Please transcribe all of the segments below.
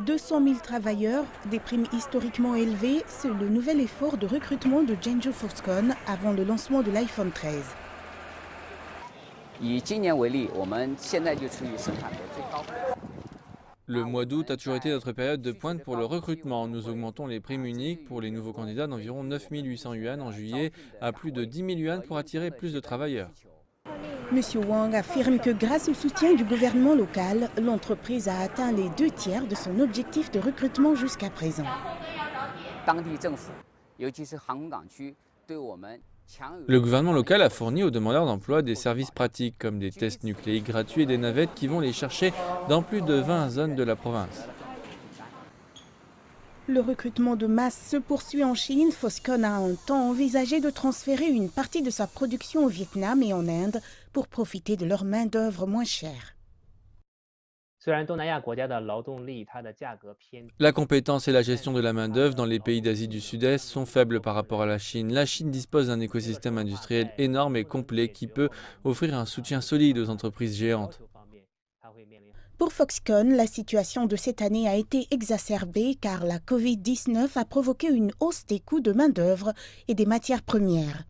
200 000 travailleurs, des primes historiquement élevées, c'est le nouvel effort de recrutement de Zhengzhou Foxconn avant le lancement de l'iPhone 13. Le mois d'août a toujours été notre période de pointe pour le recrutement. Nous augmentons les primes uniques pour les nouveaux candidats d'environ 9 800 yuan en juillet à plus de 10 000 yuan pour attirer plus de travailleurs. Monsieur Wang affirme que grâce au soutien du gouvernement local, l'entreprise a atteint les 2/3 de son objectif de recrutement jusqu'à présent. Le gouvernement local a fourni aux demandeurs d'emploi des services pratiques comme des tests nucléiques gratuits et des navettes qui vont les chercher dans plus de 20 zones de la province. Le recrutement de masse se poursuit en Chine. Foxconn a un temps envisagé de transférer une partie de sa production au Vietnam et en Inde pour profiter de leur main-d'œuvre moins chère. La compétence et la gestion de la main-d'œuvre dans les pays d'Asie du Sud-Est sont faibles par rapport à la Chine. La Chine dispose d'un écosystème industriel énorme et complet qui peut offrir un soutien solide aux entreprises géantes. Pour Foxconn, la situation de cette année a été exacerbée car la Covid-19 a provoqué une hausse des coûts de main-d'œuvre et des matières premières.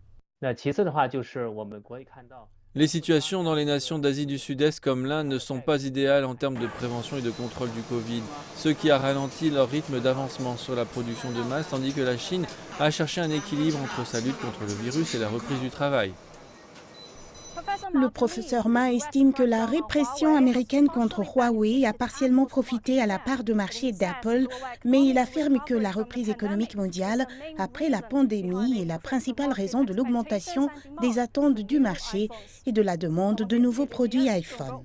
Les situations dans les nations d'Asie du Sud-Est comme l'Inde ne sont pas idéales en termes de prévention et de contrôle du Covid, ce qui a ralenti leur rythme d'avancement sur la production de masse, tandis que la Chine a cherché un équilibre entre sa lutte contre le virus et la reprise du travail. Le professeur Ma estime que la répression américaine contre Huawei a partiellement profité à la part de marché d'Apple, mais il affirme que la reprise économique mondiale après la pandémie est la principale raison de l'augmentation des attentes du marché et de la demande de nouveaux produits iPhone.